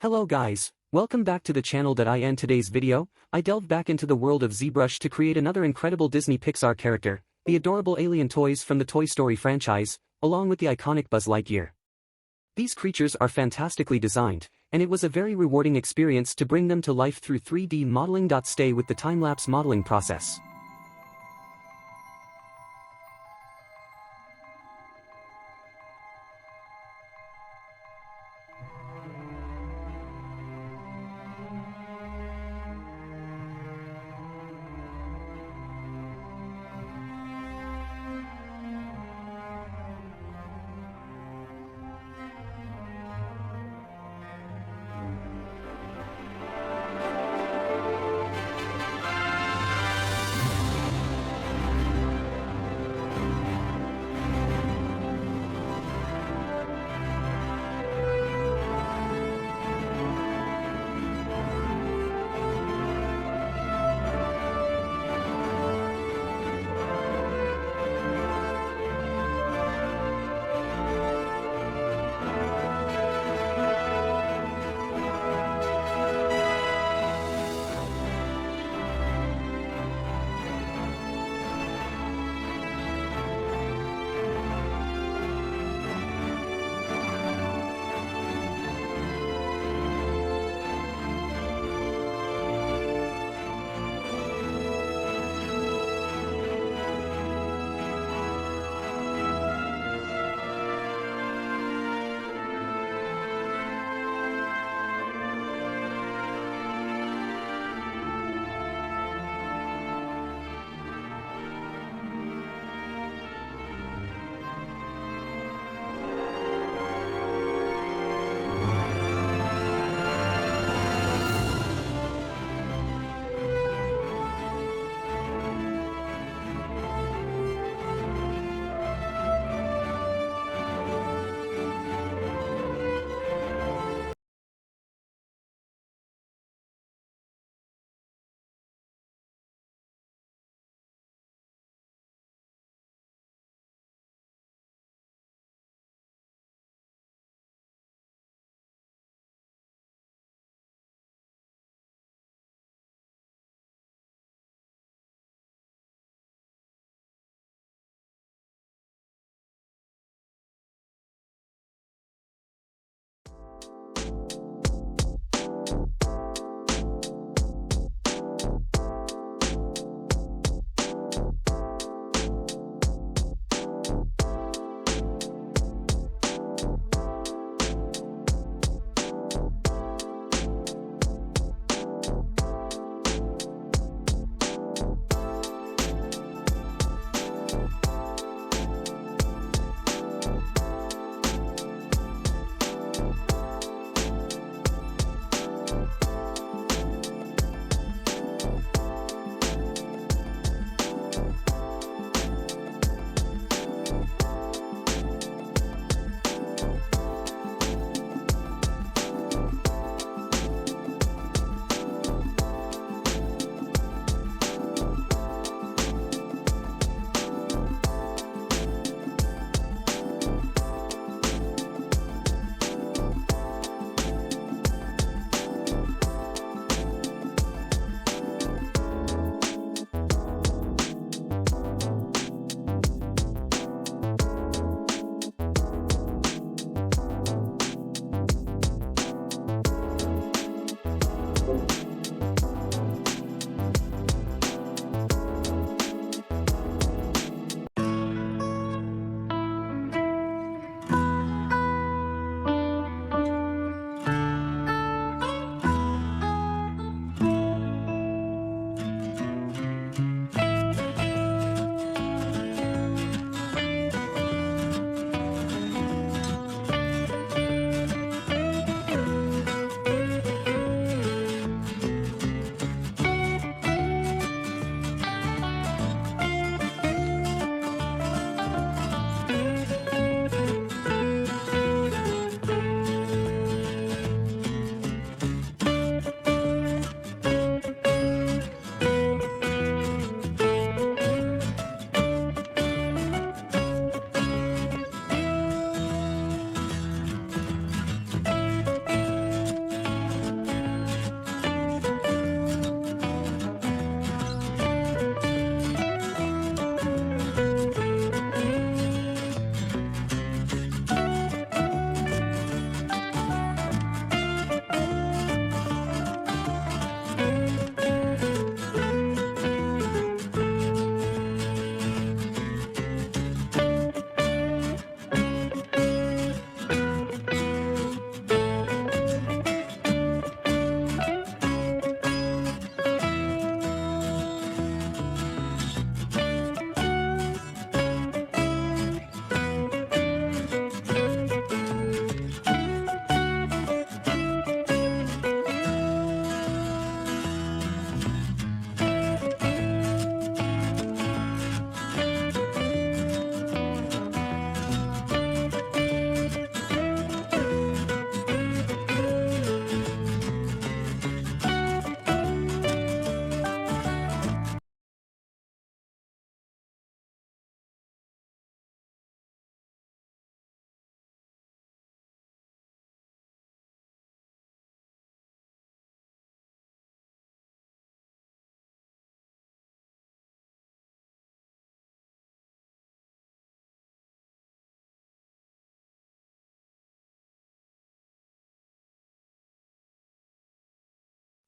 Hello guys, welcome back to the channel. In today's video, I delved back into the world of ZBrush to create another incredible Disney Pixar character, the adorable alien toys from the Toy Story franchise, along with the iconic Buzz Lightyear. These creatures are fantastically designed, and it was a very rewarding experience to bring them to life through 3D modeling. Stay with the time-lapse modeling process.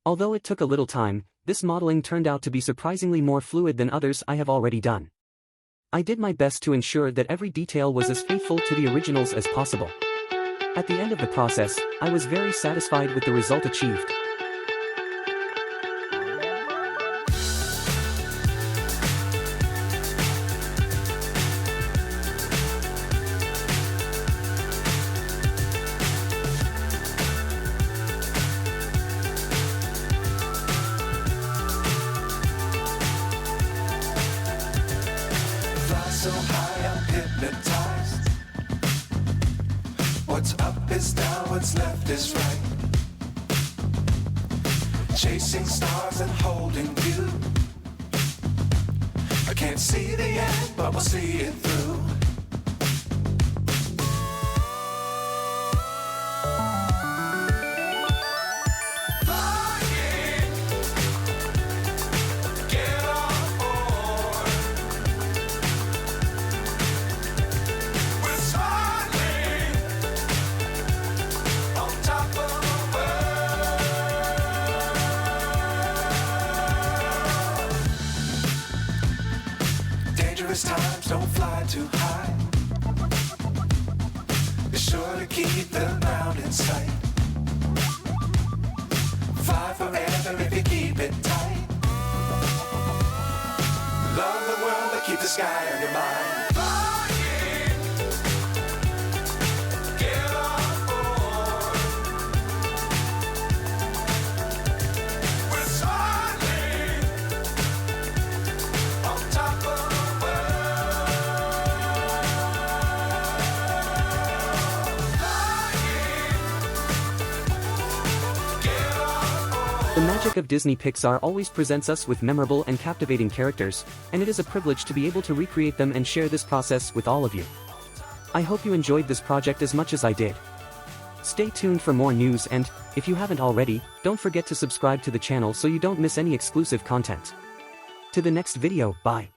Although it took a little time, this modeling turned out to be surprisingly more fluid than others I have already done. I did my best to ensure that every detail was as faithful to the originals as possible. At the end of the process, I was very satisfied with the result achieved. So high I'm hypnotized. What's up is down, what's left is right. Chasing stars and holding you. I can't see the end, but we'll see it through. Dangerous times, don't fly too high. Be sure to keep the ground in sight. Fly forever if you keep it tight. Love the world, but keep the sky on your mind. The magic of Disney Pixar always presents us with memorable and captivating characters, and it is a privilege to be able to recreate them and share this process with all of you. I hope you enjoyed this project as much as I did. Stay tuned for more news and, if you haven't already, don't forget to subscribe to the channel so you don't miss any exclusive content. To the next video, bye.